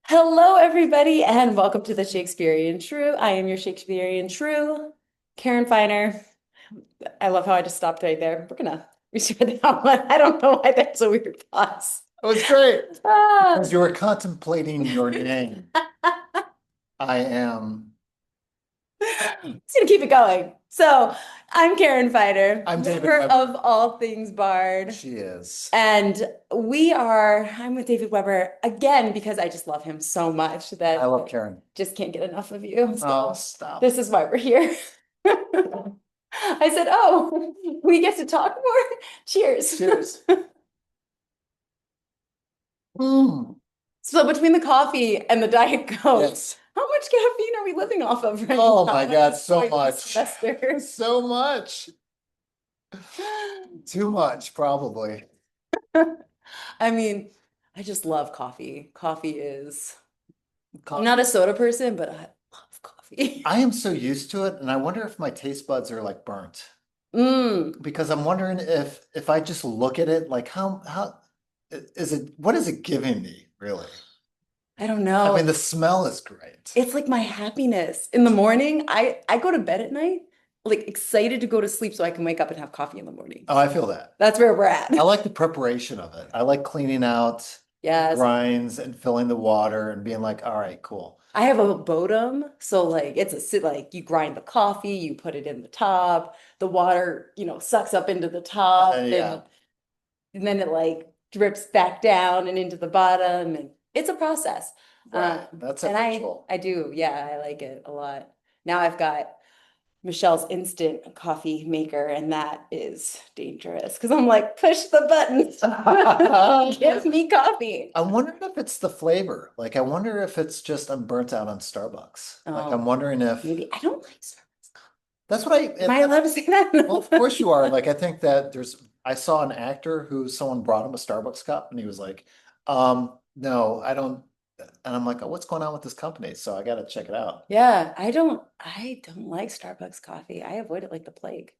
Hello, everybody, and welcome to the Shakespearean Shrew. I am your Shakespearean Shrew, Karen Finer. I love how I just stopped right there. We're gonna restart that one. I don't know why that's a weird pause. It was great Ah. because you were contemplating your name. I am. Just gonna keep it going. So, I'm Karen Finer, I'm David lover of Weber. all things Bard. She is. And I'm with David Weber again because I just love him so much I that love I Karen. just can't get enough of you. Oh, So stop. this is why we're here. I said, oh, we get to talk more. Cheers. Cheers. Mm, So between the coffee and the Diet Coke, yes. how much caffeine are we living off of right Oh now my at God, this so point in the much. semester? So much. Too much, probably. I mean, I just love coffee. I'm not Coffee. a soda person, but I love coffee. I am so used to it, and I wonder if my taste buds are like burnt. Mm, Because I'm wondering if I just look at it, like how is it, what is it giving me, really? I don't I mean, know. the smell is great. It's like my happiness. In the morning, I go to bed at night, like excited to go to sleep so I can wake up and have coffee in the morning. Oh, I feel that. That's where we're at. I like the preparation of it. I like cleaning out the Yes. grinds and filling the water and being like, all right, cool. I have a bodum, so like it's a like you grind the coffee, you put it in the top, the water, sucks up into the top, Yeah, and then it like drips back down and into the bottom, and it's a process. right. That's a And I ritual. I do, yeah, I like it a lot. Now I've got Michelle's instant coffee maker, and that is dangerous because I'm like, push the buttons, give me coffee. I'm wondering if it's the flavor. Like, I wonder if it's just I'm burnt out on Starbucks. Like, I'm Oh, wondering if maybe I don't like Starbucks coffee. that's what I, Am I that's, allowed to say that? well, of course you are. Like, I think that I saw an actor who someone brought him a Starbucks cup and he was like, no, I don't. And I'm like, oh, what's going on with this company? So I got to check it out. Yeah, I don't like Starbucks coffee. I avoid it like the plague.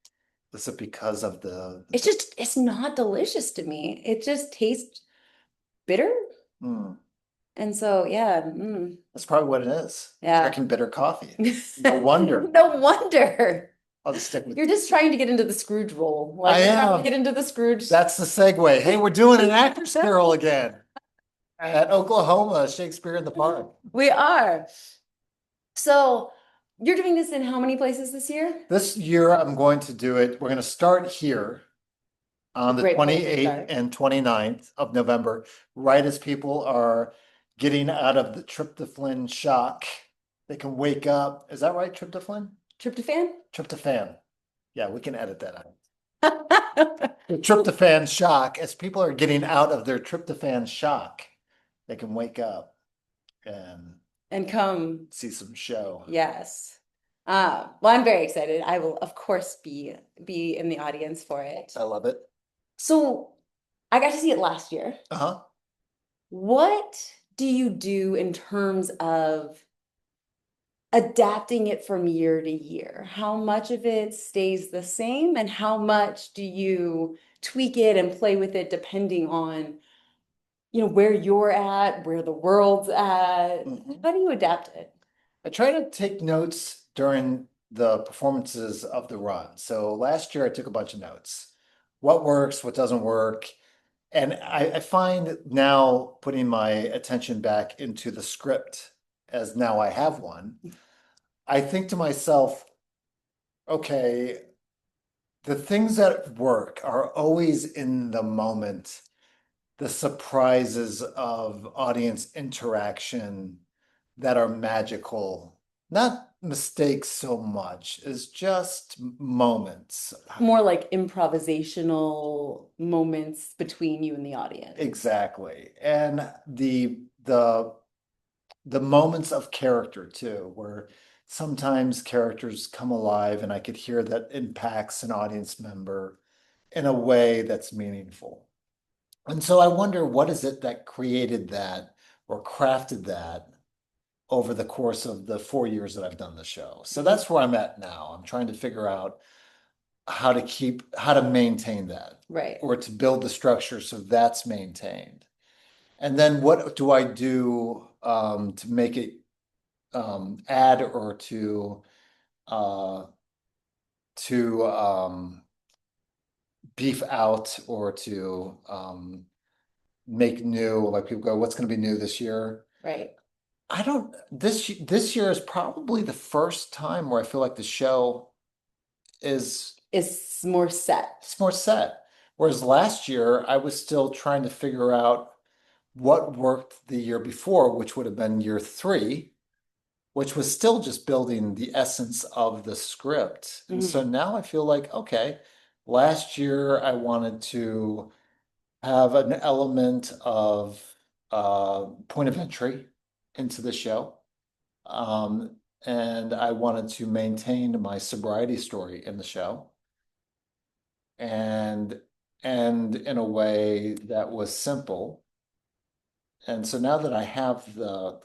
Is it because of It's not delicious to me. It just tastes bitter. Hmm, And so, yeah, that's probably what it is. yeah. Drinking bitter coffee. No wonder. No wonder. I'll just stick with You're just trying to get into the Scrooge role. I Like you're trying to am. get into the Scrooge. That's the segue. Hey, we're doing an actor's carol again at Oklahoma Shakespeare in the Park. We are. So you're doing this in how many places this year? This year, I'm going to do it. We're going to start here It's a on the great place to 28th start. and 29th of November, right as people are getting out of the tryptophan shock. They can wake up. Is that right? Tryptophan? Tryptophan? Tryptophan. Yeah, we can edit that out. The tryptophan shock, as people are getting out of their tryptophan shock, they can wake up and And come. see some show. Yes. Well, I'm very excited. I will, of course, be in the audience for it. I love it. So I got to see it last year. Uh-huh. What do you do in terms of adapting it from year to year? How much of it stays the same, and how much do you tweak it and play with it depending on, where you're at, where the world's at? Mhm. How do you adapt it? I try to take notes during the performances of the run. So last year I took a bunch of notes. What works, what doesn't work. And I find now putting my attention back into the script, as now I have one, I think to myself, okay, the things that work are always in the moment, the surprises of audience interaction that are magical, not mistakes so much, is just moments. More like improvisational moments between you and the audience. Exactly. And the moments of character too, where sometimes characters come alive and I could hear that impacts an audience member in a way that's meaningful. And so I wonder, what is it that created that or crafted that over the course of the 4 years that I've done the show? So that's where I'm at now. I'm trying to figure out how to maintain that Right. or to build the structure so that's maintained. And then what do I do to make it add or uh to beef out or to make new, like people go, what's going to be new this year? Right. I don't, this year is probably the first time where I feel like the show is It's more set. it's more set. Whereas last year I was still trying to figure out what worked the year before, which would have been year three, which was still just building the essence of the script. And so Mhm. now I feel like, okay, last year I wanted to have an element of point of entry into the show. Um, and I wanted to maintain my sobriety story in the show and in a way that was simple. And so now that I have the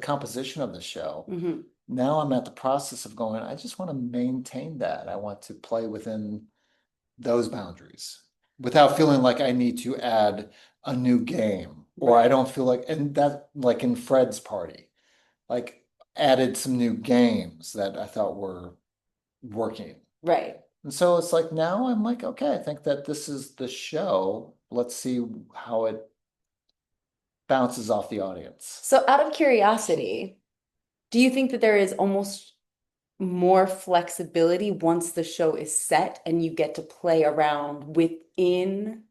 composition of the show, Mhm. now I'm at the process of going, I just want to maintain that. I want to play within those boundaries without feeling like I need to add a new game or I Right. don't feel like, and that like in Fred's party, like added some new games that I thought were working. Right. And so it's like now I'm like, okay, I think that this is the show. Let's see how it bounces off the audience. So out of curiosity, do you think that there is almost more flexibility once the show is set and you get to play around within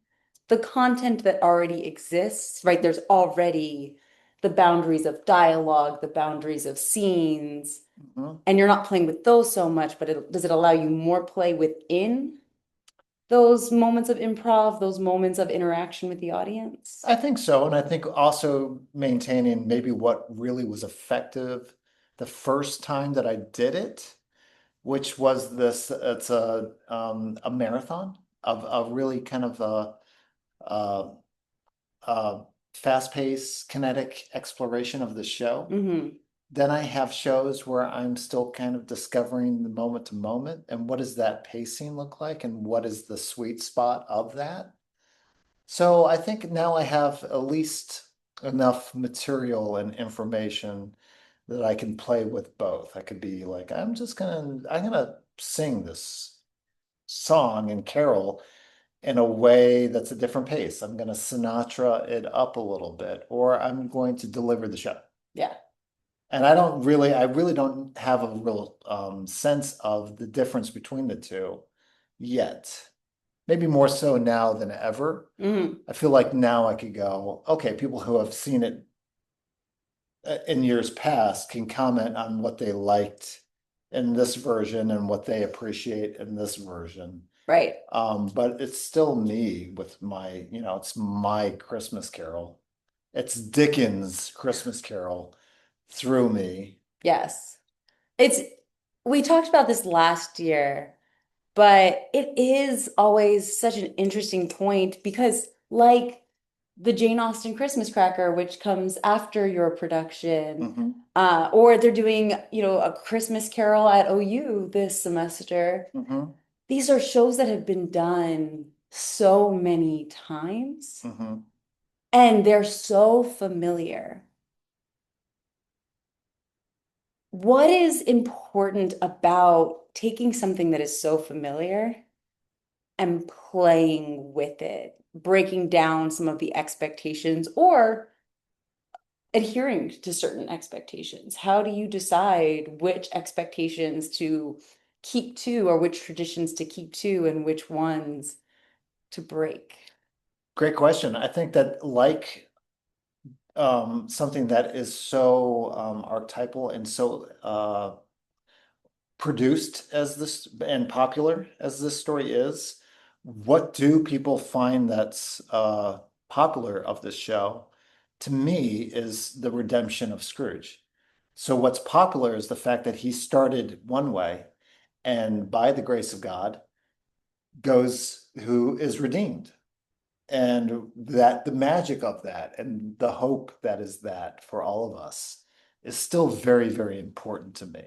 the content that already exists, right? There's already the boundaries of dialogue, the boundaries of scenes, Mhm. and you're not playing with those so much, but does it allow you more play within those moments of improv, those moments of interaction with the audience? I think so. And I think also maintaining maybe what really was effective the first time that I did it, which was this, it's a marathon of a really kind of a, a fast-paced kinetic exploration of the show. Hmm. Then I have shows where I'm still kind of discovering the moment to moment and what does that pacing look like and what is the sweet spot of that. So I think now I have at least enough material and information that I can play with both. I could be like, I'm gonna sing this song and carol in a way that's a different pace. I'm gonna Sinatra it up a little bit, or I'm going to deliver the show. Yeah. And I really don't have a real sense of the difference between the two yet. Maybe more so now than ever. Hmm. I feel like now I could go, okay, people who have seen it in years past can comment on what they liked in this version and what they appreciate in this version. Right. But it's still me with my, it's my Christmas Carol. It's Dickens' Christmas Carol through me. Yes. It's, we talked about this last year, but it is always such an interesting point because, like the Jane Austen Christmas Cracker, which comes after your production, Hmm. or they're doing, a Christmas Carol at OU this semester. Hmm. These are shows that have been done so many times, Hmm. and they're so familiar. What is important about taking something that is so familiar and playing with it, breaking down some of the expectations or adhering to certain expectations? How do you decide which expectations to keep to or which traditions to keep to and which ones to break? Great question. I think that like something that is so archetypal and so produced as this and popular as this story is, what do people find that's popular of this show? To me, is the redemption of Scrooge. So what's popular is the fact that he started one way and by the grace of God goes who is redeemed. And that the magic of that and the hope that is that for all of us is still very, very important to me.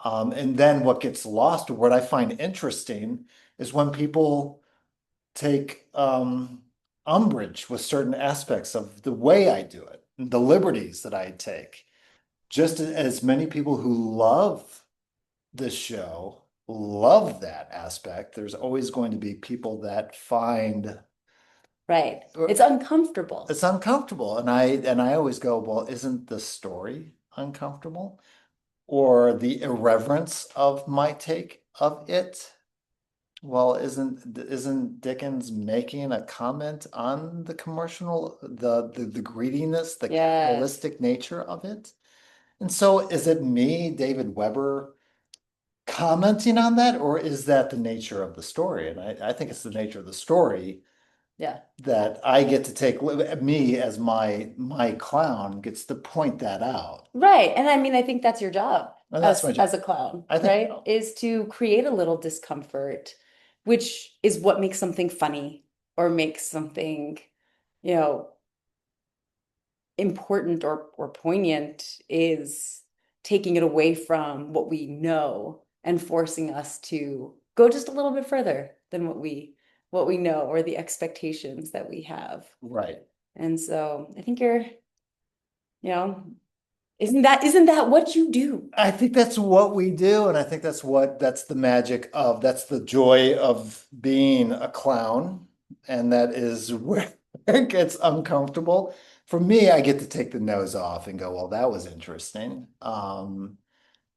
And then what gets lost, or what I find interesting, is when people take umbrage with certain aspects of the way I do it. the liberties that I take. Just as many people who love the show love that aspect, there's always going to be people that find Right. It's uncomfortable. it's uncomfortable. And I always go, well, isn't the story uncomfortable? Or the irreverence of my take of it? Well, isn't Dickens making a comment on the commercial, the greediness, the Yes. capitalistic nature of it? And so is it me, David Weber, commenting on that, or is that the nature of the story? And I think it's the nature of the story Yeah. that I get to take me as my clown gets to point that out. Right. And I mean, I think that's your job And that's my job. as a clown, I think right? so. Is to create a little discomfort, which is what makes something funny or makes something, you know, important or poignant is taking it away from what we know and forcing us to go just a little bit further than what we know or the expectations that we have. Right. And so I think you're, you know, isn't that what you do? I think that's what we do, and I think that's the magic of that's the joy of being a clown, and that is where it gets uncomfortable. For me, I get to take the nose off and go, well, that was interesting.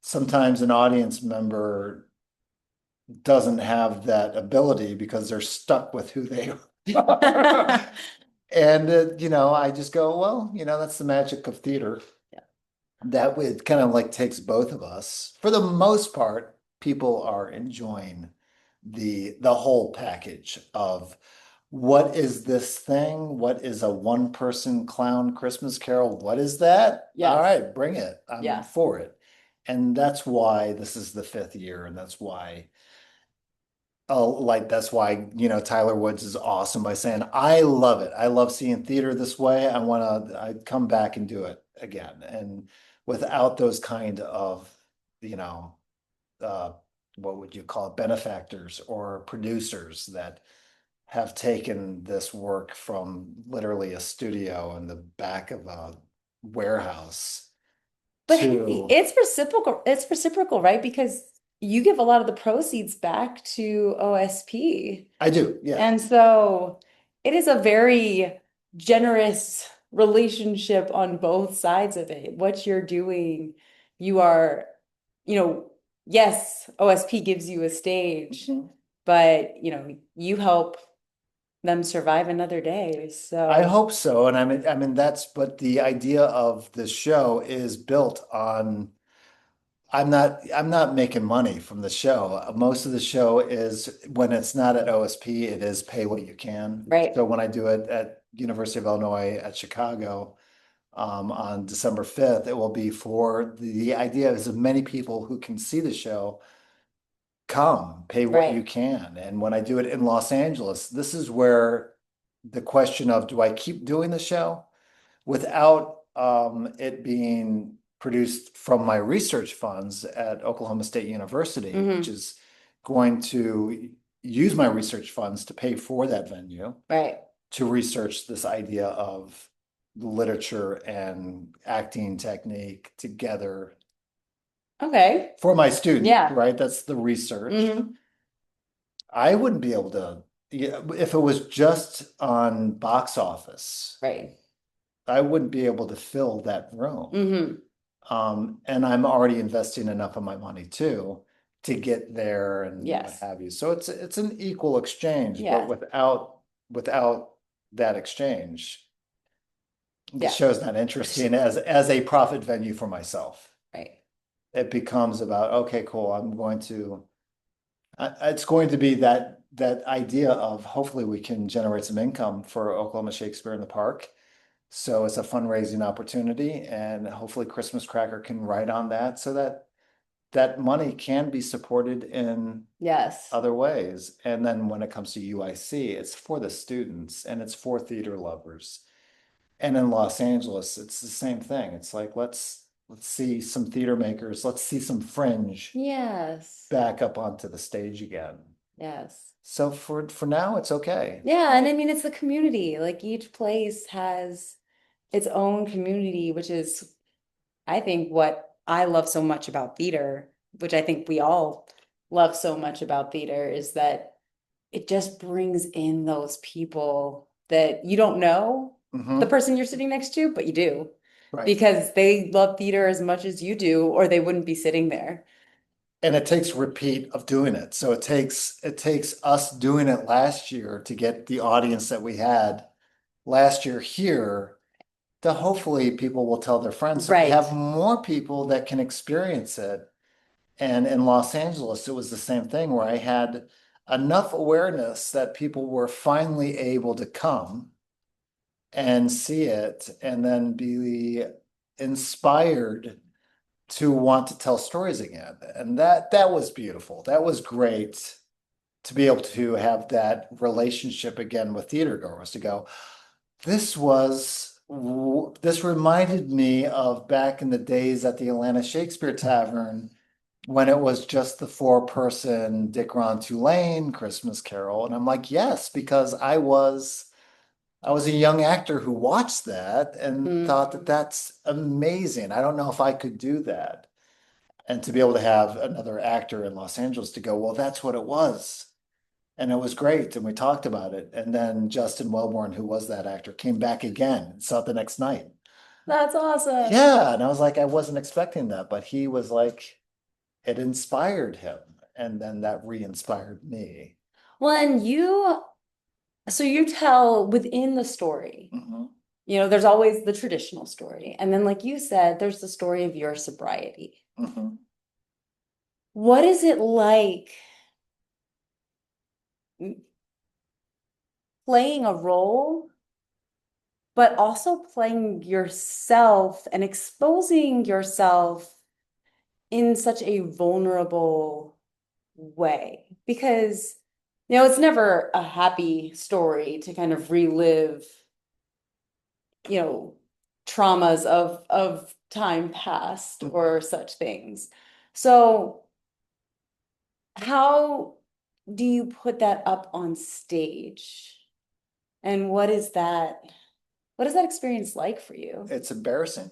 Sometimes an audience member doesn't have that ability because they're stuck with who they are. And I just go, well, that's the magic of theater. Yeah. That would kind of like takes both of us. For the most part, people are enjoying the whole package of what is this thing? What is a one person clown Christmas carol? What is that? All Yes. right, bring it. I'm Yeah. for it. And that's why this is the fifth year, and that's why that's why, Tyler Woods is awesome by saying, I love it. I love seeing theater this way. I'd come back and do it again. And without those kind of, you know, uh, what would you call it, benefactors or producers that have taken this work from literally a studio in the back of a warehouse But hey, to, it's reciprocal. It's reciprocal, right? Because you give a lot of the proceeds back to OSP. I do, yeah. And so it is a very generous relationship on both sides of it. What you're doing, you are, yes, OSP gives you a stage, Mhm. but you help them survive another day. I So, hope so. And I mean, but the idea of the show is built on, I'm not making money from the show. Most of the show is when it's not at OSP, it is pay what you can. right, So when I do it at University of Illinois at Chicago, on December 5th, it will be for the idea is as many people who can see the show come, pay what you right, can. And when I do it in Los Angeles, this is where the question of do I keep doing the show without it being produced from my research funds at Oklahoma State University, which hmm is going to use my research funds to pay for that venue right. to research this idea of literature and acting technique together Okay. for my student, Yeah. right? That's the research. hmm I wouldn't be able to, yeah, if it was just on box office, Right. I wouldn't be able to fill that room. hmm And I'm already investing enough of my money too to get there and what Yes. have you. So it's an equal exchange, but Yeah. without that exchange, the Yeah. show's not interesting as a profit venue for myself. Right. It becomes about, okay, cool, it's going to be that idea of hopefully we can generate some income for Oklahoma Shakespeare in the Park. So it's a fundraising opportunity, and hopefully Christmas Cracker can write on that so that that money can be supported in Yes. other ways. And then when it comes to UIC, it's for the students and it's for theater lovers. And in Los Angeles, it's the same thing. It's like let's see some theater makers, let's see some fringe Yes. back up onto the stage again. Yes. So for now, it's okay. Yeah, and I mean it's the community. Like each place has its own community, which is, I think, what I love so much about theater, which I think we all love so much about theater, is that it just brings in those people that you don't know the Hmm. person you're sitting next to, but you do Right. because they love theater as much as you do, or they wouldn't be sitting there. And it takes repeat of doing it. So it takes us doing it last year to get the audience that we had last year here to hopefully people will tell their friends. So we Right. have more people that can experience it. And in Los Angeles, it was the same thing where I had enough awareness that people were finally able to come and see it and then be inspired to want to tell stories again. And that was beautiful. That was great to be able to have that relationship again with theater goers to go, this reminded me of back in the days at the Atlanta Shakespeare Tavern when it was just the four-person Dick Ron Tulane Christmas Carol. And I'm like, yes, because I was a young actor who watched that and thought that Mhm. that's amazing. I don't know if I could do that. And to be able to have another actor in Los Angeles to go, well, that's what it was. And it was great. And we talked about it. And then Justin Wellborn, who was that actor, came back again and saw it the next night. That's awesome. Yeah. And I was like, I wasn't expecting that, but he was like, it inspired him. And then that re-inspired me. Well, and so you tell within the story, Mhm, there's always the traditional story. And then, like you said, there's the story of your sobriety. mhm. What is it like playing a role, but also playing yourself and exposing yourself in such a vulnerable way? Because, it's never a happy story to kind of relive, you know, traumas of time past or such things. So, how do you put that up on stage? And what is that experience like for you? It's embarrassing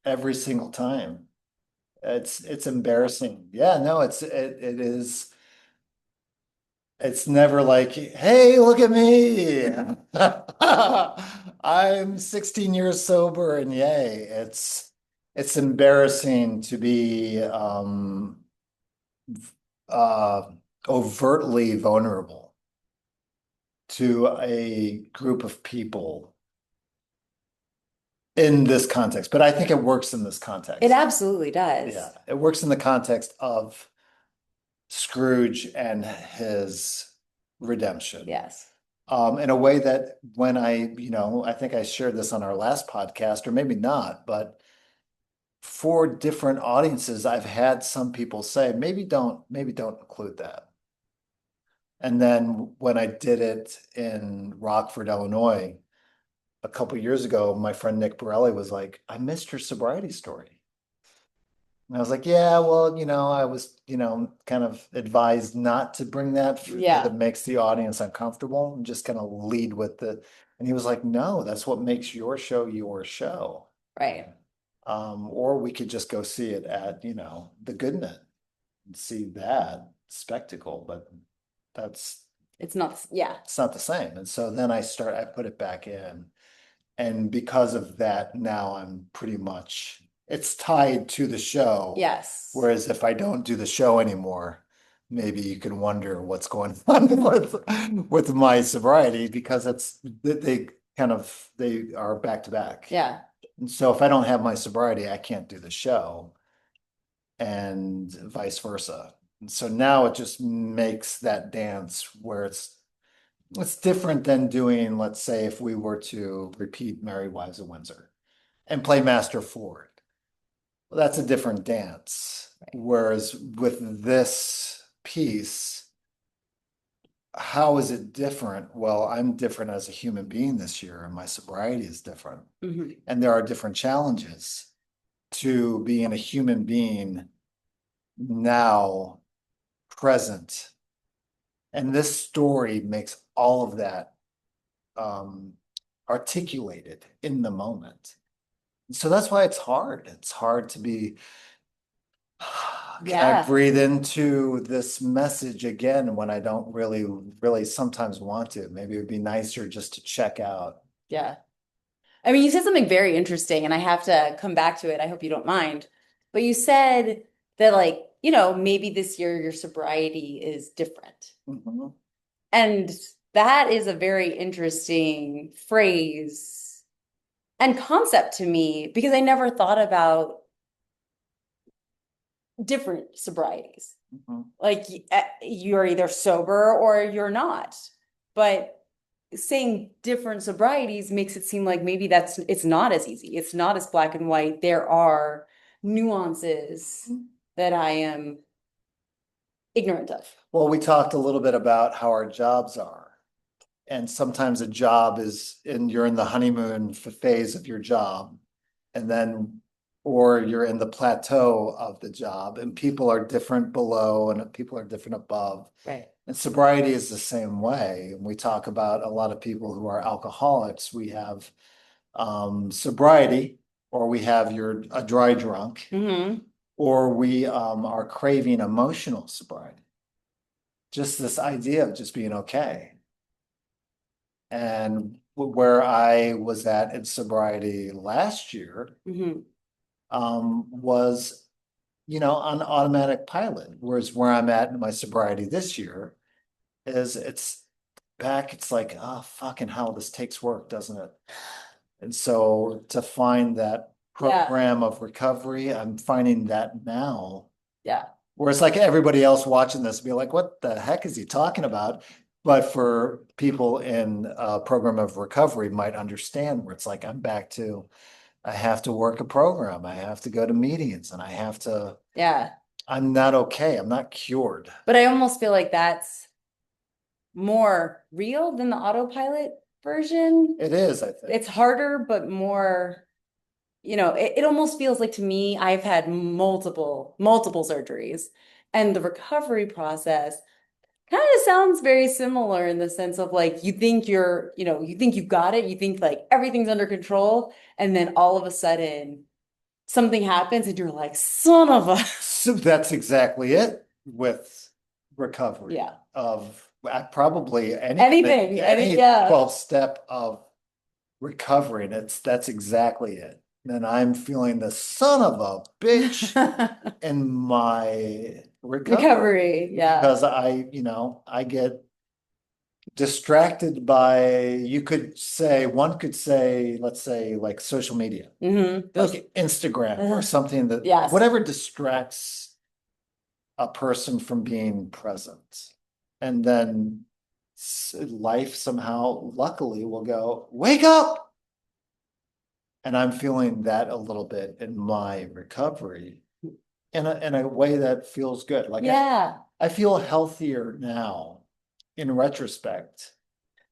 every single time. It's embarrassing. Yeah, no, it is. It's never like, hey, look at me. I'm 16 years sober and yay. It's embarrassing to be uh overtly vulnerable to a group of people in this context. But I think it works in this It context. absolutely Yeah, does. it works in the context of Scrooge and his redemption. Yes. In a way that when I think I shared this on our last podcast, or maybe not, but for different audiences, I've had some people say, maybe don't include that. And then when I did it in Rockford, Illinois, a couple years ago, my friend Nick Borelli was like, I missed your sobriety story. And I was like, yeah, well, I was, kind of advised not to bring that because it Yeah, makes the audience uncomfortable and just kind of lead with and he was like, no, that's what makes your show your show. right. Or we could just go see it at, the Good Net and see that spectacle, but that's, It's not, yeah. it's not the same. And so then I put it back in. And because of that, now I'm pretty much, it's tied to the show. Yes. Whereas if I don't do the show anymore, maybe you can wonder what's going on with my sobriety because they are back to back. Yeah. And so if I don't have my sobriety, I can't do the show and vice versa. And so now it just makes that dance where it's different than doing, let's say, if we were to repeat Merry Wives of Windsor and play Master Ford. Well, that's a different dance. Right. Whereas with this piece, how is it different? Well, I'm different as a human being this year, and my sobriety is different. Mhm. And there are different challenges to being a human being now present. And this story makes all of that articulated in the moment. So that's why it's hard. It's hard to be, can I Yeah, breathe into this message again when I don't really sometimes want to? Maybe it would be nicer just to check out. yeah. I mean, you said something very interesting, and I have to come back to it. I hope you don't mind. But you said that, like, maybe this year your sobriety is different. Mhm. And that is a very interesting phrase and concept to me because I never thought about different sobrieties. Mhm. Like you're either sober or you're not. But saying different sobrieties makes it seem like maybe it's not as easy. It's not as black and white. There are nuances that I am ignorant of. Well, we talked a little bit about how our jobs are. And sometimes a job is, and you're in the honeymoon phase of your job. And then, or you're in the plateau of the job, and people are different below and people are different above. Right. And sobriety is the same way. And we talk about a lot of people who are alcoholics. We have sobriety, or we have a dry drunk, Mm-hmm. or we are craving emotional sobriety. Just this idea of just being okay. And where I was at in sobriety last year Mm-hmm. was, on automatic pilot. Whereas where I'm at in my sobriety this year is it's back, it's like, oh, fucking hell, this takes work, doesn't it? And so to find that Yeah. program of recovery, I'm finding that now. Yeah. Where it's like everybody else watching this be like, what the heck is he talking about? But for people in a program of recovery might understand where it's like, I'm back to, I have to work a program. I have to go to meetings and Yeah. I'm not okay. I'm not cured. But I almost feel like that's more real than the autopilot version. It is, I think. It's harder, but more, it almost feels like to me, I've had multiple surgeries, and the recovery process kind of sounds very similar in the sense of like you think you've got it, you think like everything's under control, and then all of a sudden something happens and you're like, son of a So that's exactly it with recovery yeah. of probably Anything, any yeah. 12 step of recovery. And that's exactly it. And I'm feeling the son of a bitch in my recovery Recovery, yeah. because I get distracted by, one could say, let's say like social media, Those, like Instagram or something that yes. whatever distracts a person from being present. And then life somehow, luckily, will go, wake up. And I'm feeling that a little bit in my recovery in a way that feels good. Like Yeah. I feel healthier now in retrospect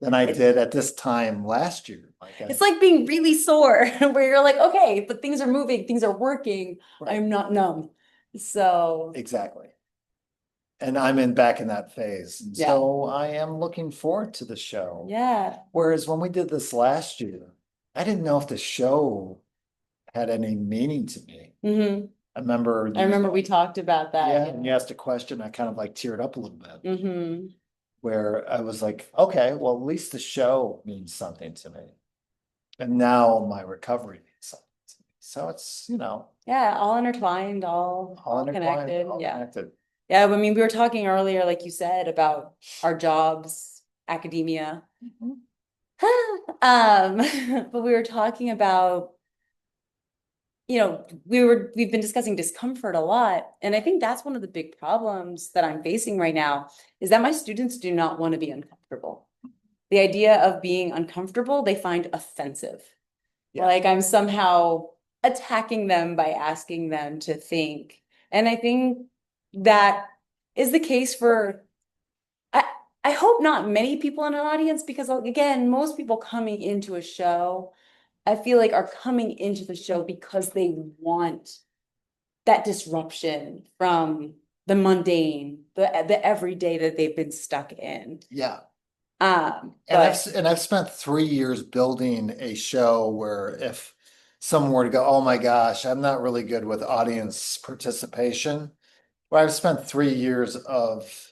than I It, did at this time last year. it's like being really sore where you're like, okay, but things are moving, things are working. Right, I'm not numb. So, exactly. And I'm back in that phase. And yeah. so I am looking forward to the show. Yeah. Whereas when we did this last year, I didn't know if the show had any meaning to me. hmm I remember I remember we talked about that. yeah, and you asked a question, I kind of like teared up a little bit, hmm where I was like, okay, well, at least the show means something to me. And now my recovery means something to me. So it's, Yeah, all intertwined, all all intertwined, connected. all Yeah. connected. Yeah, I mean, we were talking earlier, like you said, about our jobs, academia. Mhm. Um, but we were talking about, we've been discussing discomfort a lot. And I think that's one of the big problems that I'm facing right now is that my students do not want to be uncomfortable. The idea of being uncomfortable, they find offensive. Yeah. Like I'm somehow attacking them by asking them to think. And I think that is the case for I I hope not many people in an audience because again, most people coming into a show, I feel like are coming into the show because they want that disruption from the mundane, the everyday that they've been stuck in. Yeah. But And I've spent 3 years building a show where if someone were to go, oh my gosh, I'm not really good with audience participation. Well, I've spent 3 years of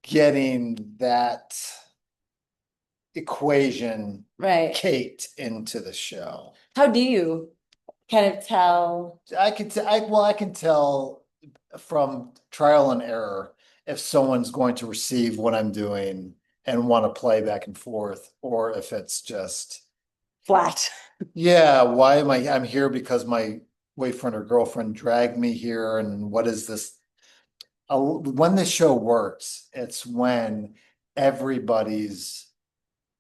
getting that equation right. caked into the show. How do you kind of tell? I can tell from trial and error if someone's going to receive what I'm doing and want to play back and forth, or if it's just, Flat. yeah, why am I'm here because my boyfriend or girlfriend dragged me here, and what is this? When the show works, it's when everybody's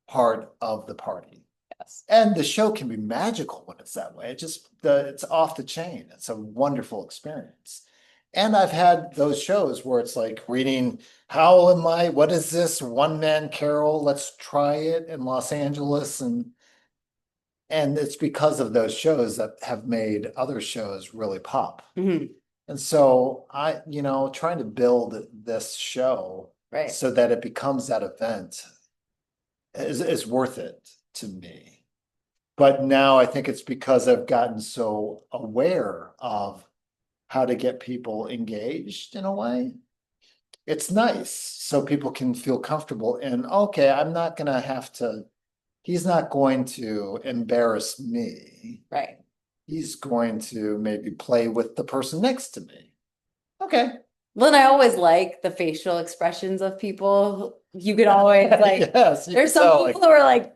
part of the party. Yes. And the show can be magical when it's that way. It just it's off the chain. It's a wonderful experience. And I've had those shows where it's like reading, how am I, what is this one man carol? Let's try it in Los Angeles. And it's because of those shows that have made other shows really pop. Mhm. And so trying to build this show Right. so that it becomes that event is worth it to me. But now I think it's because I've gotten so aware of how to get people engaged in a way. It's nice so people can feel comfortable in, okay, I'm not gonna have to, he's not going to embarrass me. Right. He's going to maybe play with the person next to me. Okay. Well, and I always like the facial expressions of people. You could always like, Yes, you there's can some tell, people who are like,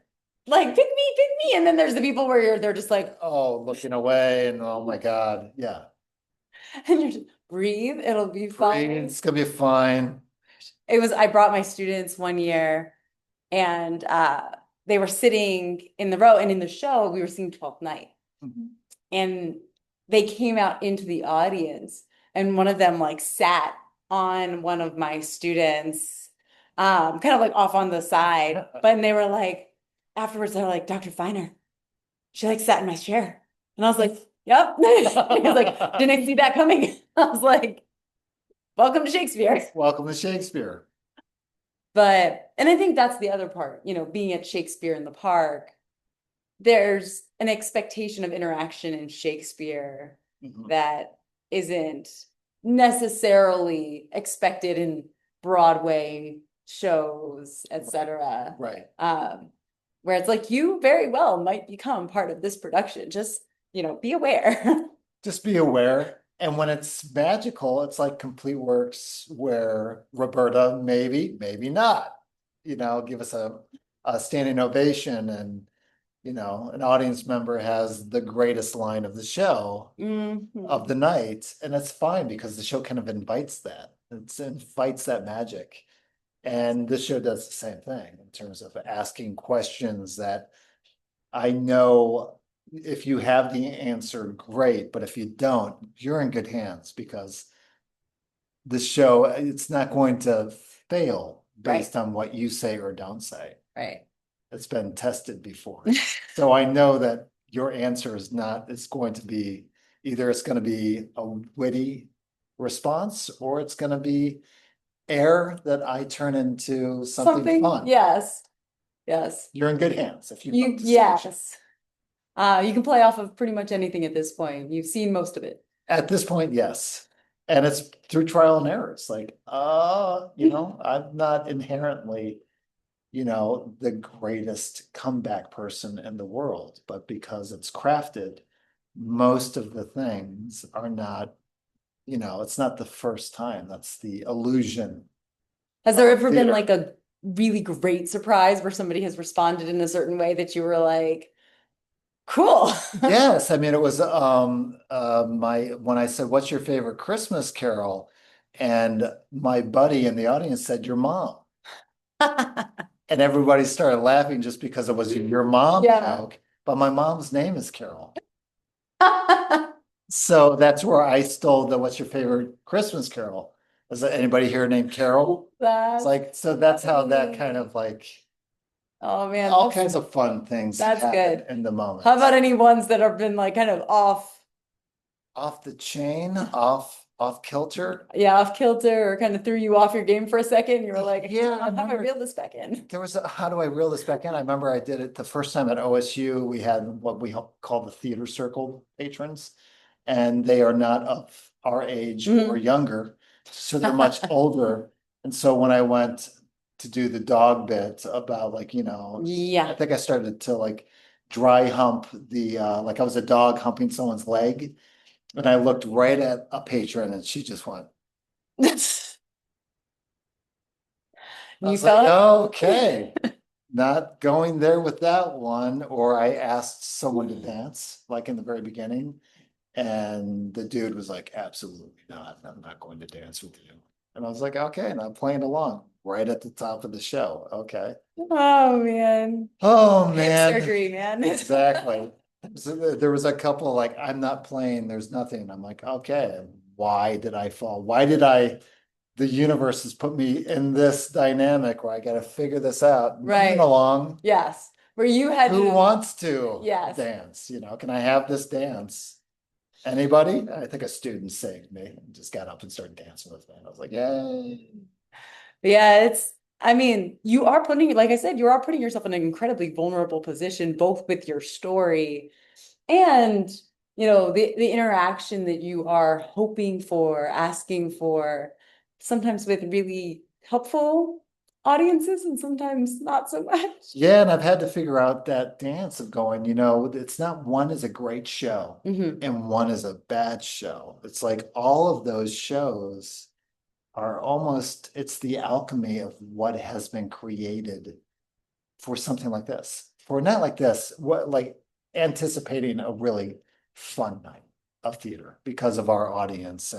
pick me. And then there's the people where they're just like, oh, looking away and oh my God, yeah. and you're just breathe, it'll be fine. It's gonna be fine. I brought my students one year and they were sitting in the row and in the show, we were singing 12th Night. Mhm. And they came out into the audience and one of them like sat on one of my students, kind of like off on the side. But they were like, afterwards, they're like, Dr. Feiner, she like sat in my chair. And I was like, yep. He was like, didn't I see that coming? I was like, welcome to Shakespeare. Welcome to Shakespeare. And I think that's the other part, being at Shakespeare in the Park, there's an expectation of interaction in Shakespeare Mhm. that isn't necessarily expected in Broadway shows, etc. Right. Where it's like you very well might become part of this production. Just, be aware. Just be aware. And when it's magical, it's like Complete Works where Roberta, maybe not, give us a standing ovation and, an audience member has the greatest line of the show of the night. And that's fine because the show kind of invites that. It invites that magic. And this show does the same thing in terms of asking questions that I know if you have the answer, great, but if you don't, you're in good hands because the show, it's not going to fail based on what you say or don't say. Right. It's been tested before. So I know that your answer is going to be either it's going to be a witty response or it's going to be air that I turn into something fun. Yes. Yes. You're in good hands if you You, yes. You can play off of pretty much anything at this point. You've seen most of it. At this point, yes. And it's through trial and error. It's like, I'm not inherently, the greatest comeback person in the world, but because it's crafted, most of the things are not, it's not the first time. That's the illusion. Has there ever been theater. like a really great surprise where somebody has responded in a certain way that you were like, cool? Yes, I mean it was when I said, "What's your favorite Christmas carol?" and my buddy in the audience said, "Your mom." And everybody started laughing just because it was a your mom Yeah. joke, but my mom's name is Carol. So that's where I stole the what's your favorite Christmas carol? Is there anybody here named Carol? It's That's like, so that's how that funny. kind of like Oh man, all kinds of fun things that's happen good. in the moment. How about any ones that have been like kind of off? Off the chain, off off kilter. Yeah, off kilter or kind of threw you off your game for a second? You were like, Yeah, I how do I remember reel this back in? there was a, how do I reel this back in? I remember I did it the first time at OSU. We had what we call the theater circle patrons, and they are not of our age or Mhm. younger, so they're much older. And so when I went to do the dog bit about like, I Yeah. think I started to like dry hump the like I was a dog humping someone's leg, and I looked right at a patron and she just went. I You was like, felt okay. Not going there with that one, or I asked someone to dance, like in the very beginning, and the dude was like, absolutely not, I'm not going to dance with you. And I was like, okay, and I'm playing along right at the top of the show. Okay. Oh man. Oh Hip man, surgery, man. exactly. So there was a couple like, I'm not playing, there's nothing. I'm like, okay, why did I fall? Why did I the universe has put me in this dynamic where I got to figure this out. I'm playing Right. along. Yes. Where you had Who to, wants to yes. dance? Can I have this dance? Anybody? I think a student saved me and just got up and started dancing with me. And I was like, yay. Yeah, I mean, you are putting, like I said, you are putting yourself in an incredibly vulnerable position, both with your story and, the interaction that you are hoping for, asking for, sometimes with really helpful audiences and sometimes not so much. Yeah, and I've had to figure out that dance of going, it's not one is a great show Hmm. and one is a bad show. It's like all of those shows are almost, it's the alchemy of what has been created for something like this. For not like this, what like anticipating a really fun night of theater because of our audience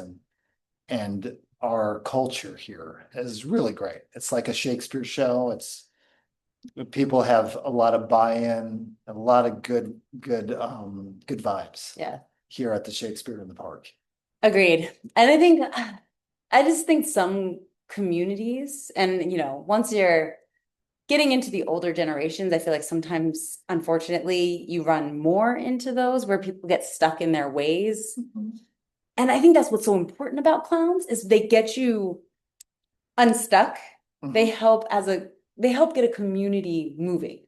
and our culture here is really great. It's like a Shakespeare show. It's people have a lot of buy-in, a lot of good vibes Yeah, here at the Shakespeare in the Park. agreed. And I just think some communities, and once you're getting into the older generations, I feel like sometimes, unfortunately, you run more into those where people get stuck in their ways. Mhm. And I think that's what's so important about clowns is they get you unstuck. They Mhm. help they help get a community moving,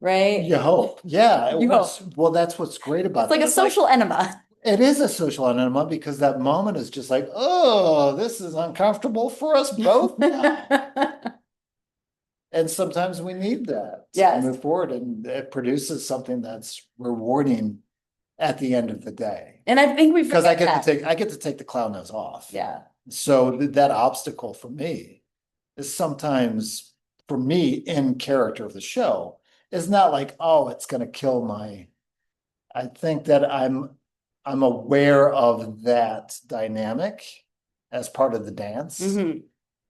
right? You hope. Yeah. You hope. Well, that's what's great It's about like that. a It's like social enema. it is a social enema because that moment is just like, oh, this is uncomfortable for us both now. And sometimes we need that to Yes. move forward, and it produces something that's rewarding at the end of the day. And I think we Because I forget get to that. take the clown nose off. Yeah. So that obstacle for me is sometimes for me in character of the show is not like, oh, it's gonna kill my. I think that I'm aware of that dynamic as part of the dance. Hmm.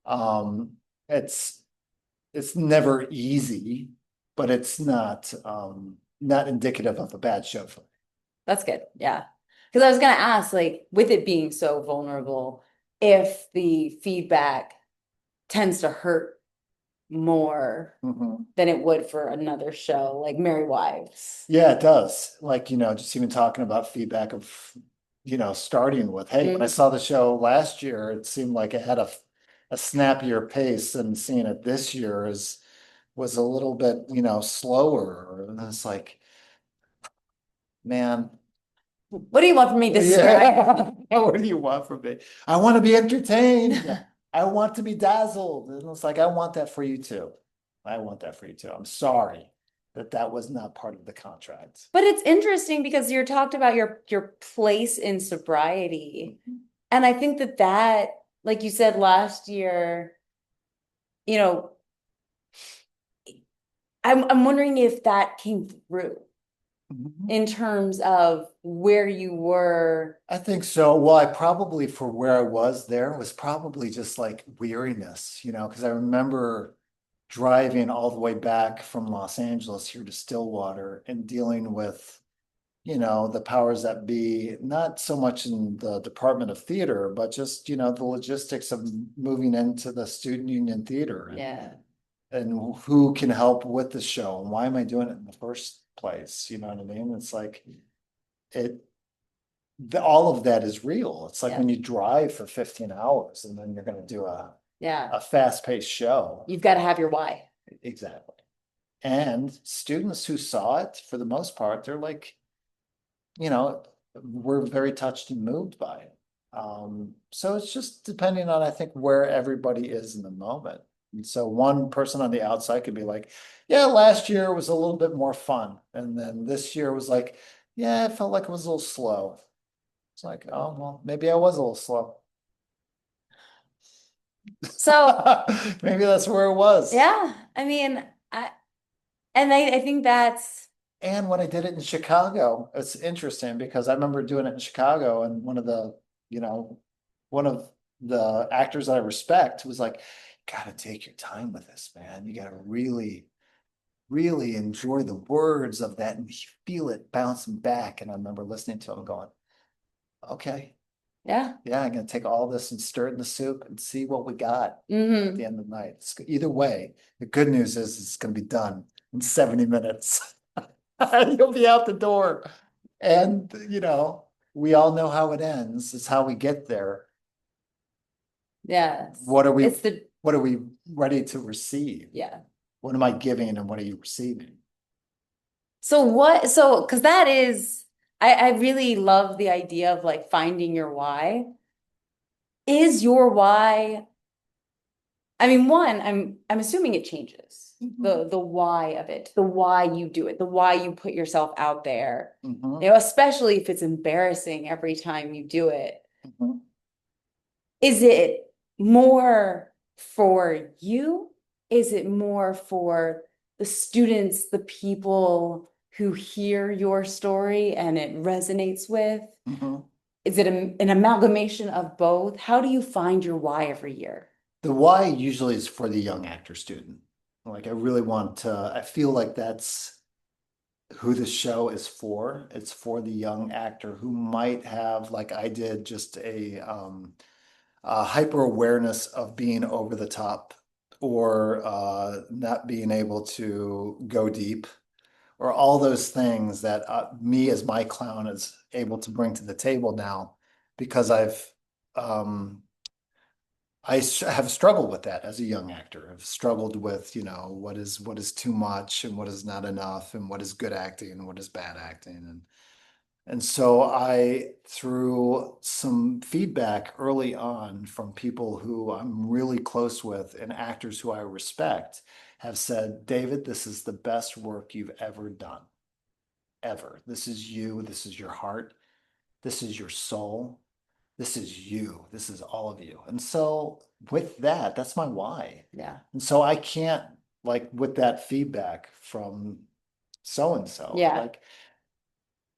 Um, it's it's never easy, but it's not indicative of a bad show for me. That's good. Yeah. Because I was gonna ask, like, with it being so vulnerable, if the feedback tends to hurt more Mhm. than it would for another show, like Merry Wives. Yeah, it does. Like, just even talking about feedback of, starting with, hey, when I Mm. saw the show last year, it seemed like it had a snappier pace, and seeing it this year was a little bit, slower. And it's like, man, What do you want from me this year? yeah, what do you want from me? I want to be entertained. I want to be dazzled. And it's like, I want that for you too. I want that for you too. I'm sorry that was not part of the contract. But it's interesting because you talked about your place in sobriety. And I think that, like you said last year, you know, I'm wondering if that came through Mhm. in terms of where you were. I think so. Well, I probably for where I was there was probably just like weariness, because I remember driving all the way back from Los Angeles here to Stillwater and dealing with, the powers that be, not so much in the Department of Theater, but just, the logistics of moving into the student union theater Yeah. and who can help with the show and why am I doing it in the first place? You know what I mean? It's like it all of that is real. It's like Yeah. when you drive for 15 hours and then you're going to do Yeah. a fast-paced show. You've got to have your why. Exactly. And students who saw it, for the most part, they're like, you know, we're very touched and moved by it. So it's just depending on, I think, where everybody is in the moment. And so one person on the outside could be like, yeah, last year was a little bit more fun. And then this year was like, yeah, it felt like it was a little slow. It's like, oh, well, maybe I was a little slow. So, Maybe that's where it was. yeah, I mean, I think that's, And when I did it in Chicago, it's interesting because I remember doing it in Chicago and you know, one of the actors that I respect was like, gotta take your time with this, man. You gotta really, really enjoy the words of that and you feel it bouncing back. And I remember listening to him going, okay, yeah. yeah, I'm gonna take all this and stir it in the soup and see what we got at Hmm. the end of the night. Either way, the good news is it's gonna be done in 70 minutes. You'll be out the door. And, we all know how it ends. It's how we get there. Yes. What are we, It's the, what are we ready to receive? yeah. What am I giving and what are you receiving? Because that is, I really love the idea of like finding your why. Is your why, I mean, one, I'm assuming it changes. Mhm. The why of it, the why you do it, the why you put yourself out there. Mhm. Especially if it's embarrassing every time you do it. Mhm. Is it more for you? Is it more for the students, the people who hear your story and it resonates with? Mhm. Is it an amalgamation of both? How do you find your why every year? The why usually is for the young actor student. Like I feel like that's who the show is for. It's for the young actor who might have, like I did, just a hyper awareness of being over the top or not being able to go deep or all those things that me as my clown is able to bring to the table now because um, have struggled with that as a young actor. I've struggled with, what is too much and what is not enough and what is good acting and what is bad acting. And so through some feedback early on from people who I'm really close with and actors who I respect, have said, David, this is the best work you've ever done, ever. This is you. This is your heart. This is your soul. This is you. This is all of you. And so with that, that's my why. Yeah. And so I can't, like, with that feedback from so and so, Yeah. like,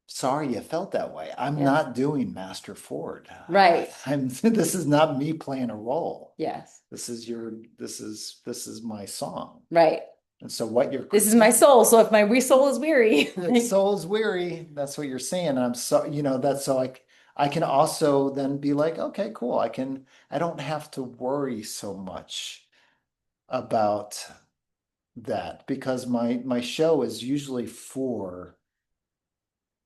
sorry you felt that way. I'm Yeah. not doing Master Ford. Right. This is not me playing a role. Yes. This is my song. Right. And so what you're This is my critiquing, soul. So if my soul is weary, if soul's weary, that's what you're saying. I'm so, that's so I can also then be like, okay, cool. I don't have to worry so much about that because my show is usually for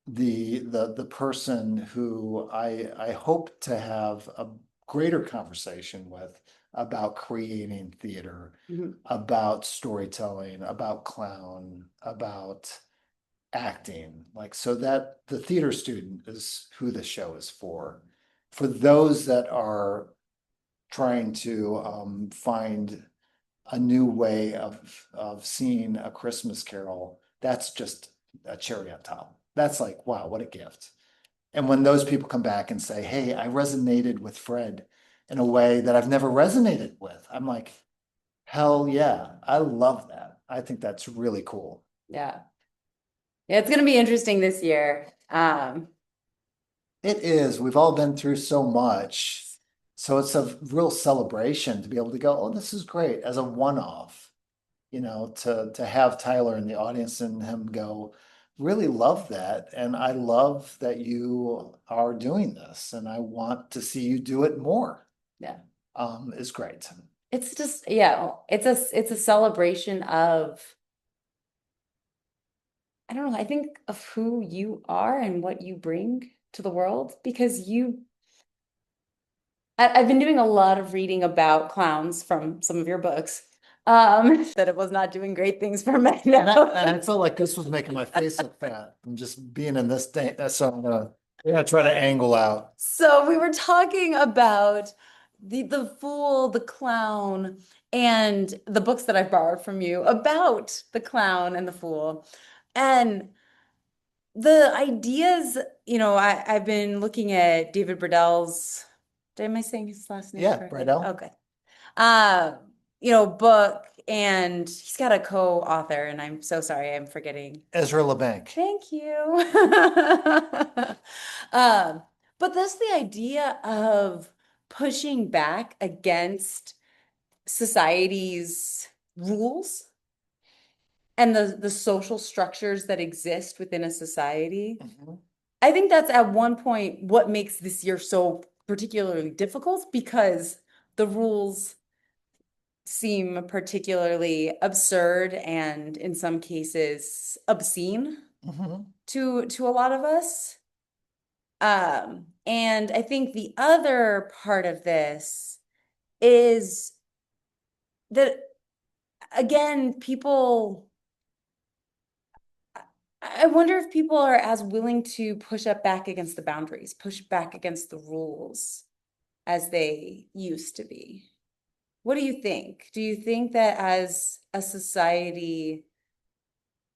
the person who I hope to have a greater conversation with about creating theater, Mhm. about storytelling, about clown, about acting. Like so that the theater student is who the show is for. For those that are trying to find a new way of seeing A Christmas Carol, that's just a cherry on top. That's like, wow, what a gift. And when those people come back and say, hey, I resonated with Fred in a way that I've never resonated with, I'm like, hell yeah, I love that. I think that's really cool. Yeah. Yeah, it's gonna be interesting this year. It is. We've all been through so much. So it's a real celebration to be able to go, oh, this is great as a one-off. To have Tyler in the audience and him go, really love that. And I love that you are doing this and I want to see you do it more. Yeah. Is great. It's just, yeah, it's a celebration of, I don't know, I think of who you are and what you bring to the world? Because I've been doing a lot of reading about clowns from some of your books. That it was not doing great things for men. And I felt like this was making my face look fat from just being in this thing. So I'm gonna try to angle out. So we were talking about the fool, the clown, and the books that I borrowed from you about the clown and the fool. And the ideas, I've been looking at David Bradell's, am I saying his last name Yeah, correctly? Brydell. Okay. Uh, book, and he's got a co-author, and I'm so sorry, I'm forgetting. Ezra LeBanc. Thank you. Um, but that's the idea of pushing back against society's rules and the social structures that exist within a society. Mhm. I think that's at one point what makes this year so particularly difficult because the rules seem particularly absurd and in some cases obscene Mhm. to a lot of us. And I think the other part of this is that again, I wonder if people are as willing to push up back against the boundaries, push back against the rules as they used to be. What do you think? Do you think that as a society,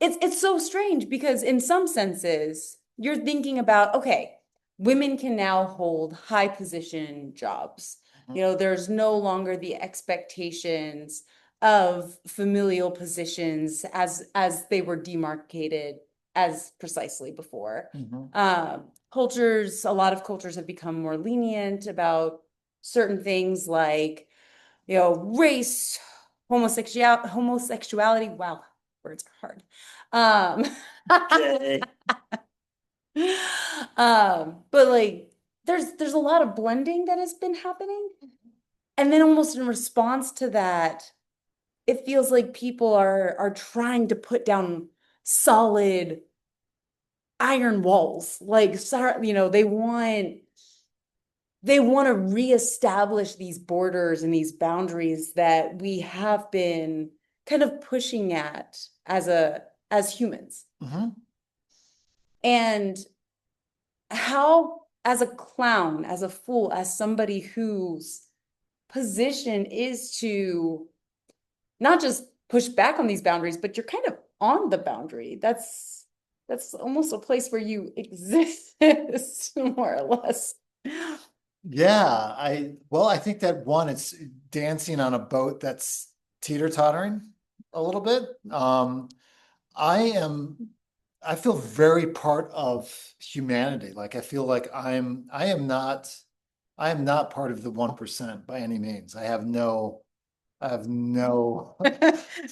it's so strange because in some senses, you're thinking about, okay, women can now hold high position jobs. There's no longer the expectations of familial positions as they were demarcated as precisely before. Mhm. A lot of cultures have become more lenient about certain things like, race, homosexuality. Wow, words are hard. Okay. But like there's a lot of blending that has been happening. And then almost in response to that, it feels like people are trying to put down solid iron walls. Like, sorry, they want to reestablish these borders and these boundaries that we have been kind of pushing at as humans. Mhm. And how, as a clown, as a fool, as somebody whose position is to not just push back on these boundaries, but you're kind of on the boundary. That's almost a place where you exist, more or less. Yeah, I think that one, it's dancing on a boat that's teeter-tottering a little bit. I am I feel very part of humanity. Like I feel like I am not part of the 1% by any means. I have no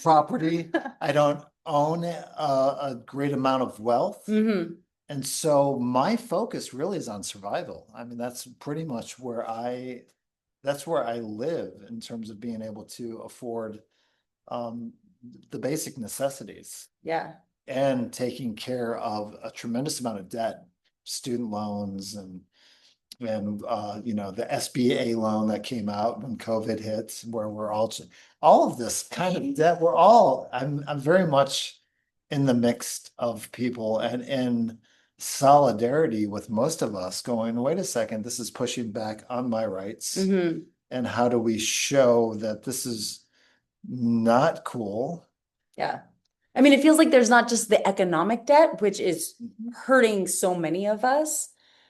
property. I don't own a great amount of wealth. Hmm. And so my focus really is on survival. I mean, that's pretty much that's where I live in terms of being able to afford um, the basic necessities Yeah. and taking care of a tremendous amount of debt, student loans and the SBA loan that came out when COVID hit, where we're all of this kind of debt. I'm very much in the mix of people and in solidarity with most of us going, wait a second, this is pushing back on my rights. Hmm. And how do we show that this is not cool? Yeah. I mean, it feels like there's not just the economic debt, which is hurting so many of us.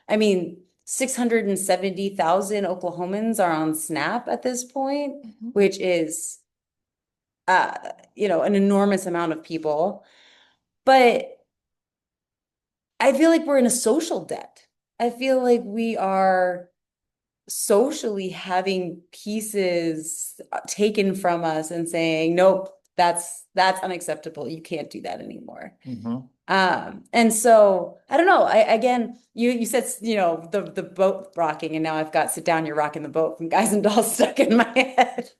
I mean, 670,000 Oklahomans are on SNAP at this point, Mhm. which is an enormous amount of people. But I feel like we're in a social debt. I feel like we are socially having pieces taken from us and saying, nope, that's unacceptable. You can't do that anymore. Mhm. And so I don't know. Again, you said the boat rocking, and now I've got "Sit Down, You're Rocking the Boat" from Guys and Dolls stuck in my head.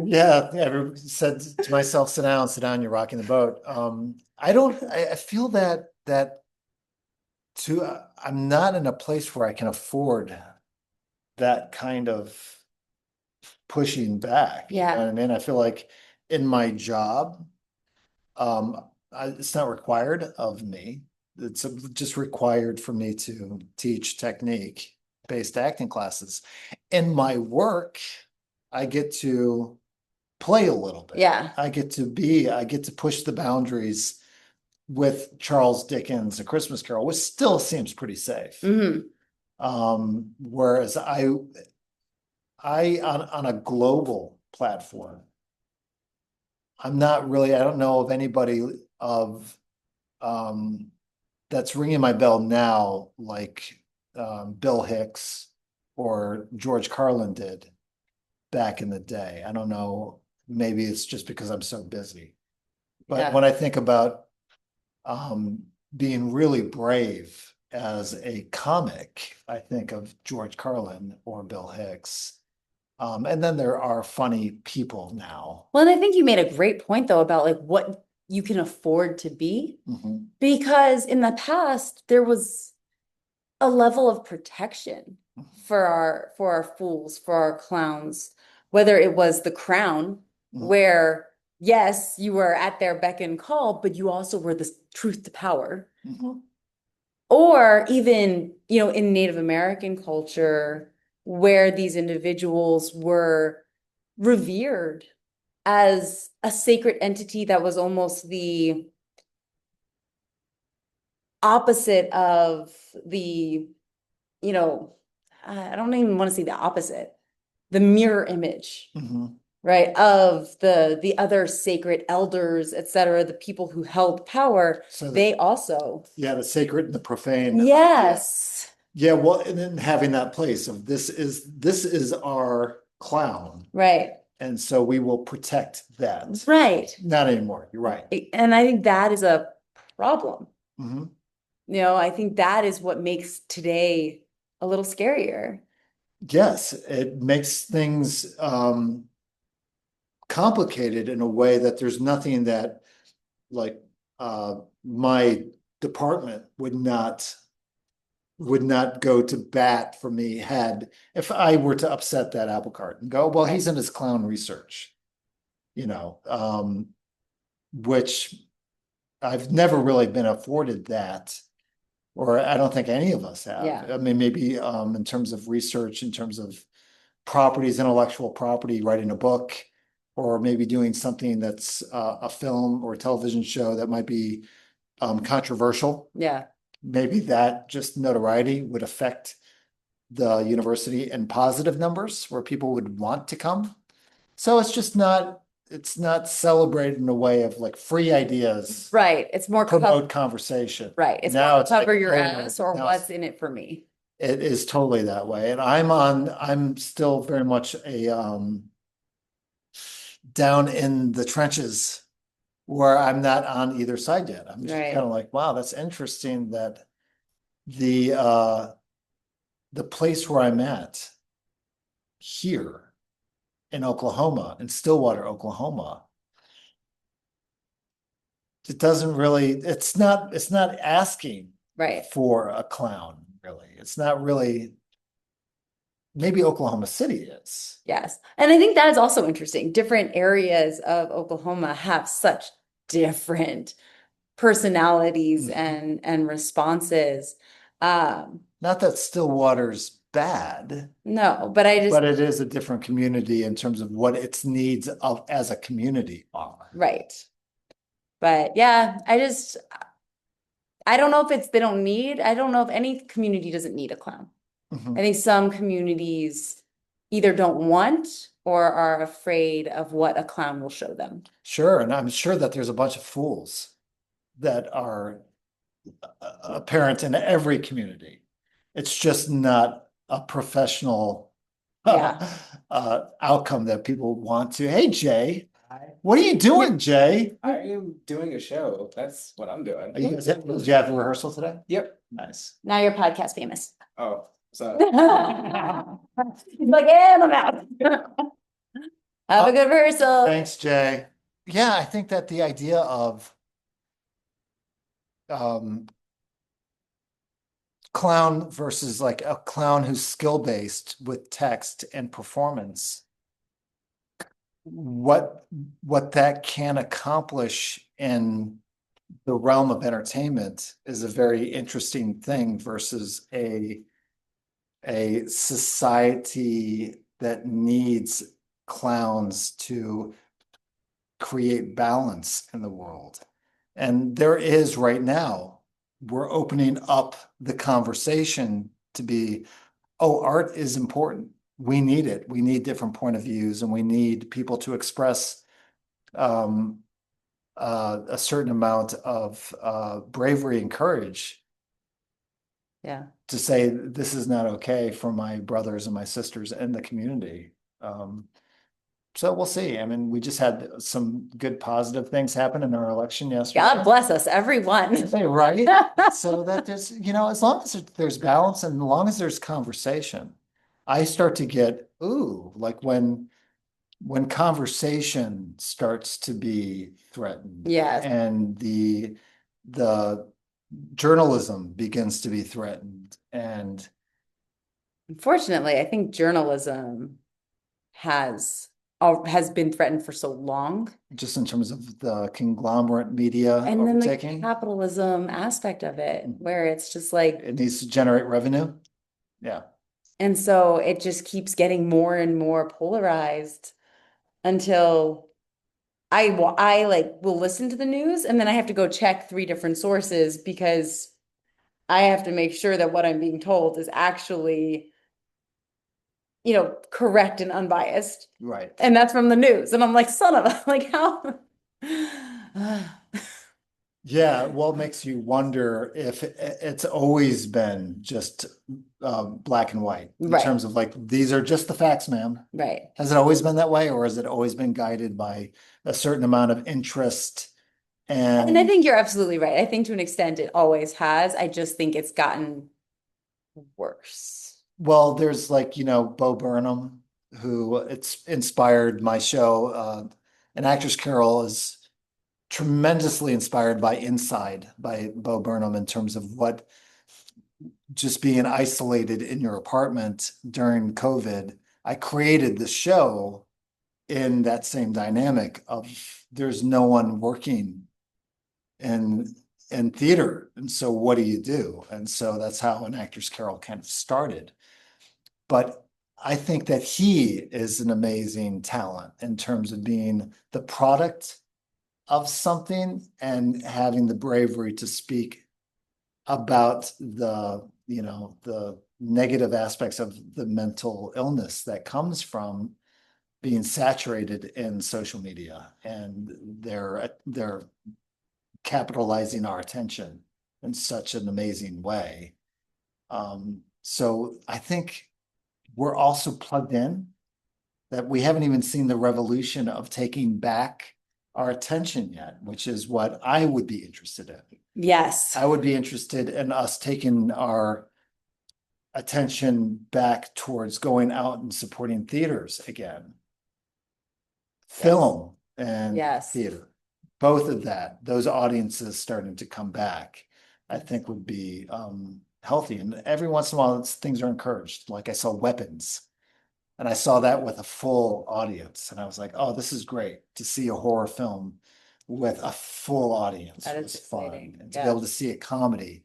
Yeah, I ever said to myself, sit down, you're rocking the boat. I don't, I feel that I'm not in a place where I can afford that kind of pushing back. You know Yeah. what I mean? I feel like in my job, it's not required of me. It's just required for me to teach technique-based acting classes. In my work, I get to play a little bit. Yeah. I get to push the boundaries with Charles Dickens' A Christmas Carol, which still seems pretty safe. Hmm. Whereas I on a global platform, I'm not really, I don't know of anybody of um that's ringing my bell now, like Bill Hicks or George Carlin did back in the day. I don't know, maybe it's just because I'm so busy. But Yeah. when I think about um being really brave as a comic, I think of George Carlin or Bill Hicks. And then there are funny people now. Well, and I think you made a great point though about like what you can afford to be, Mhm. because in the past there was a level of protection for our fools, for our clowns, whether it was the crown, Mhm. where yes, you were at their beck and call, but you also were the truth to power. Mhm. Or even, in Native American culture, where these individuals were revered as a sacred entity that was almost the opposite of the, you know, I don't even want to say the opposite, the mirror image, Mhm. right, of the other sacred elders, etc., the people who held power, So they also, yeah, the sacred and the profane. Yeah. yes, Yeah, well, and then having that place of this is our clown, right, and so we will protect that. right. Not anymore. You're right. And I think that is a problem. Mhm. I think that is what makes today a little scarier. Yes, it makes things complicated in a way that there's nothing that like my department would not go to bat for me had if I were to upset that apple cart and go, well, he's Right. in his clown research, you know, which I've never really been afforded that, or I don't think any of us have. Yeah. I mean, maybe in terms of research, in terms of properties, intellectual property, writing a book, or maybe doing something that's a film or a television show that might be controversial. Yeah. Maybe that just notoriety would affect the university in positive numbers where people would want to come. So it's not celebrated in a way of like free ideas, Right. It's more promote conversation. right. It's more Now it's like, cover your oh, ass, or now what's in it for me. it is totally that way. And I'm still very much a down in the trenches where I'm not on either side yet. I'm just kind Right. of like, wow, that's interesting that the uh the place where I'm at here in Oklahoma, in Stillwater, Oklahoma, it doesn't really, it's not asking Right. for a clown, really. It's not really, maybe Oklahoma City is. Yes. And I think that is also interesting. Different areas of Oklahoma have such different personalities Mhm. and responses. Um, Not that Stillwater's bad, no, but I just, but it is a different community in terms of what its needs of as a community are. right. But yeah, I don't know if it's they don't need, I don't know if any community doesn't need a clown. I Mhm. think some communities either don't want or are afraid of what a clown will show them. Sure, and I'm sure that there's a bunch of fools that are apparent in every community. It's just not a professional Yeah. outcome that people want to. Hey, Jay, Hi. what are you doing, Jay? I am doing a show. That's what I'm doing. Did you have a rehearsal today? Yep. Nice. Now you're podcast famous. Oh, so He's like, yeah, I'm out. Have Uh, a good rehearsal. Thanks, Jay. Yeah, I think that the idea of um, clown versus like a clown who's skill-based with text and performance, what that can accomplish in the realm of entertainment is a very interesting thing versus a society that needs clowns to create balance in the world. And there is right now, we're opening up the conversation to be, oh, art is important. We need it. We need different point of views, and we need people to express um, a certain amount of bravery and courage Yeah. to say this is not okay for my brothers and my sisters in the community. So we'll see. I mean, we just had some good positive things happen in our election yesterday. God bless us, everyone. Right? So that there's, as long as there's balance and as long as there's conversation, I start to get, ooh, like when conversation starts to be threatened. Yes. And the journalism begins to be threatened. And Unfortunately, I think journalism has been threatened for so long. just in terms of the conglomerate media And then the overtaking, capitalism aspect of it, where it's just like, it needs to generate revenue. Yeah. and so it just keeps getting more and more polarized until I like will listen to the news and then I have to go check 3 different sources because I have to make sure that what I'm being told is actually, correct and unbiased. Right. And that's from the news. And I'm like, son of a, like how? Yeah, well, it makes you wonder if it's always been just black and white in Right. terms of like, these are just the facts, ma'am. Right. Has it always been that way, or has it always been guided by a certain amount of interest? And I think you're absolutely right. I think to an extent it always has. I just think it's gotten worse. Well, there's like, Bo Burnham, who it's inspired my show. An Actress Carol is tremendously inspired by Inside by Bo Burnham in terms of what just being isolated in your apartment during COVID. I created the show in that same dynamic of there's no one working in theater. And so what do you do? And so that's how An Actress Carol kind of started. But I think that he is an amazing talent in terms of being the product of something and having the bravery to speak about the negative aspects of the mental illness that comes from being saturated in social media, and they're capitalizing our attention in such an amazing way. So I think we're also plugged in that we haven't even seen the revolution of taking back our attention yet, which is what I would be interested in. Yes. I would be interested in us taking our attention back towards going out and supporting theaters again. Film and Yes. theater, both of those audiences starting to come back, I think would be healthy. And every once in a while, things are encouraged. Like I saw Weapons, and I saw that with a full audience, and I was like, oh, this is great to see a horror film with a full audience. That It is was fun. exciting. And to Yeah. be able to see a comedy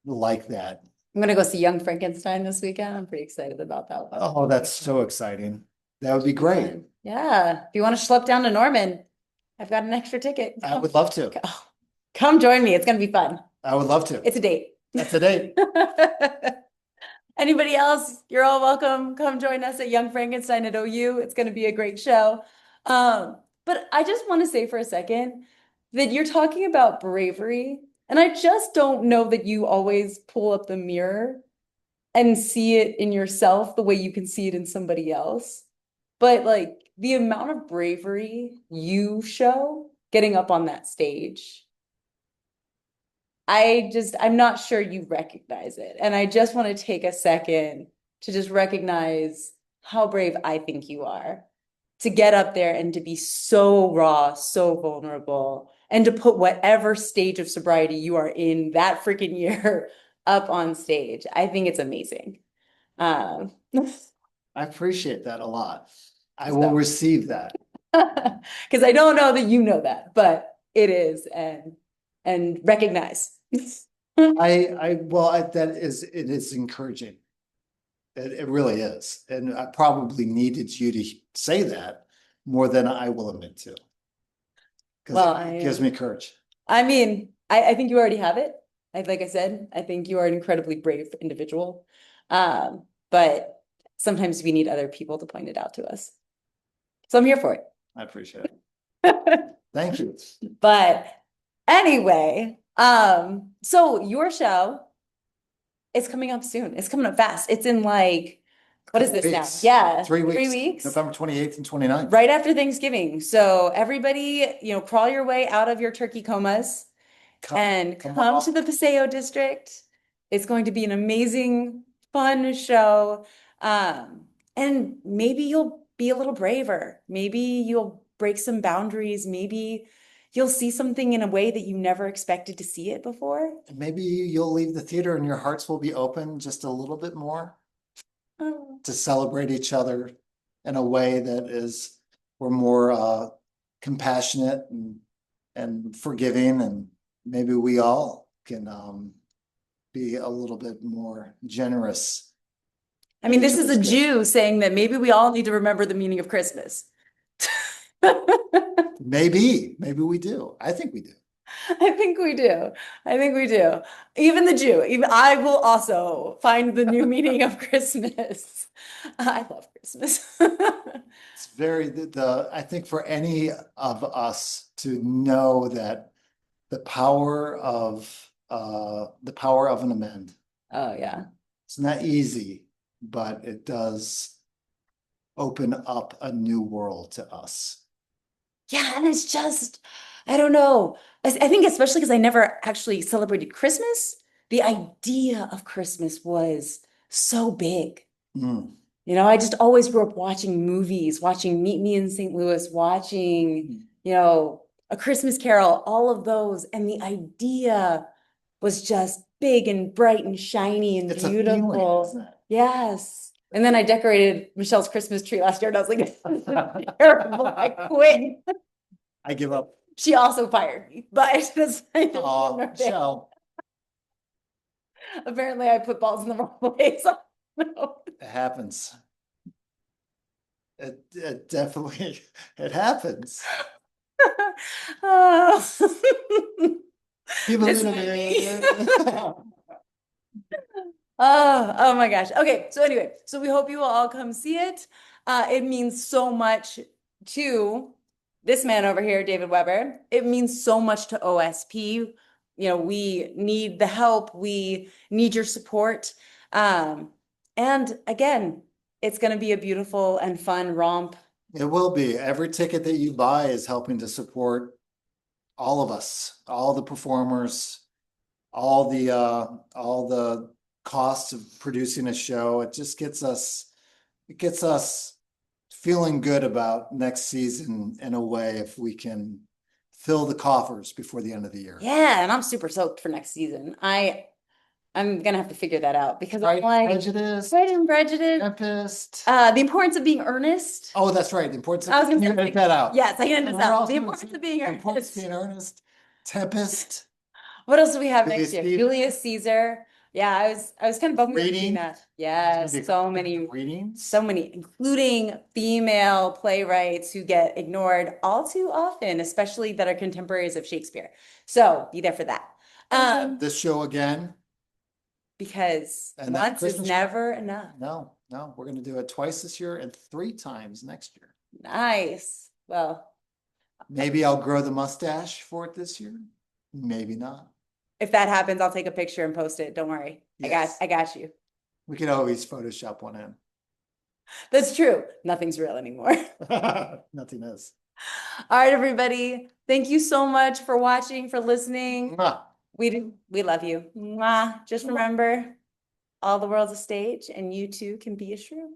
like that. I'm gonna go see Young Frankenstein this weekend. I'm pretty excited about that one. Oh, that's so exciting. That would be great. Yeah. If you want to schlep down to Norman, I've got an extra ticket. I would love to. Come join me. It's gonna be fun. I would love to. It's a date. That's a date. Anybody else, you're all welcome. Come join us at Young Frankenstein at OU. It's going to be a great show. But I just want to say for a second that you're talking about bravery, and I just don't know that you always pull up the mirror and see it in yourself the way you can see it in somebody else. But like the amount of bravery you show getting up on that stage, I'm not sure you recognize it. And I just want to take a second to just recognize how brave I think you are to get up there and to be so raw, so vulnerable, and to put whatever stage of sobriety you are in that freaking year up on stage. I think it's amazing. Um, I appreciate that a lot. I So. will receive that. because I don't know that you know that, but it is, and recognize. It is encouraging. It really is. And I probably needed you to say that more than I will admit to. Because Well, it gives me courage. I mean, I think you already have it. Like I said, I think you are an incredibly brave individual. But sometimes we need other people to point it out to us. So I'm here for I appreciate it. it. Thank you. But anyway, so your show is coming up soon. It's coming up fast. It's in like, what is this now? Weeks. Yeah, 3 weeks. 3 weeks. November 28th and 29th. Right after Thanksgiving. So everybody, crawl your way out of your turkey comas and come come off. to the Paseo District. It's going to be an amazing, fun show. And maybe you'll be a little braver. Maybe you'll break some boundaries. Maybe you'll see something in a way that you never expected to see it before. Maybe you'll leave the theater and your hearts will be open just a little bit more Oh. to celebrate each other in a way that is we're more compassionate and forgiving, and maybe we all can be a little bit more generous. I mean, this is a Jew saying that maybe we all need to remember the meaning of Christmas. Maybe we do. I think we do. I think we do. I think we do. Even the Jew, even I will also find the new meaning of Christmas. I love Christmas. It's very I think for any of us to know that the power of an amend. Oh yeah. It's not easy, but it does open up a new world to us. Yeah, and it's just, I don't know. I think especially because I never actually celebrated Christmas, the idea of Christmas was so big. Mm. I just always grew up watching movies, watching Meet Me in St. Louis, watching, A Christmas Carol, all of those. And the idea was just big and bright and shiny and It's a feeling, beautiful. isn't it? Yes. And then I decorated Michelle's Christmas tree last year and I was like, this is terrible. I quit. I give up. She also fired me, but that's Oh, Michelle. Apparently I put balls in the wrong place. No. It happens. It definitely it happens. Oh. People This in might be- it. Oh my gosh. Okay, so anyway, so we hope you will all come see it. It means so much to this man over here, David Weber. It means so much to OSP. We need the help. We need your support. And again, it's going to be a beautiful and fun romp. It will be. Every ticket that you buy is helping to support all of us, all the performers, all the costs of producing a show. It gets us feeling good about next season in a way if we can fill the coffers before the end of the year. Yeah, and I'm super stoked for next season. I'm gonna have to figure that out because Pride I'm like Prejudice, Pride and Prejudice. Tempest. The importance of being earnest. Oh, that's right. The importance of I was gonna can you say- edit that out. Yes, I can edit And this what out. else The was importance it? of being The importance earnest. of being earnest. Tempest. What else do we have Julius next year? Caesar. Julius Caesar. Yeah, I was kind of bummed we weren't doing Reading. that. There's Yes, gonna be so many, readings. so many, including female playwrights who get ignored all too often, especially that are contemporaries of Shakespeare. So be there for that. This show again. Because And that once is Christmas- never enough. No, we're gonna do it twice this year and 3 times next year. Nice. Well, Maybe I'll grow the mustache for it this year. Maybe not. if that happens, I'll take a picture and post it. Don't worry. Yes. I got you. We can always Photoshop one in. That's true. Nothing's real anymore. Nothing is. All right, everybody. Thank you so much for watching, for listening. Mwah. We love you. Mwah. Just remember, all the world's a stage and you too can be a shrew.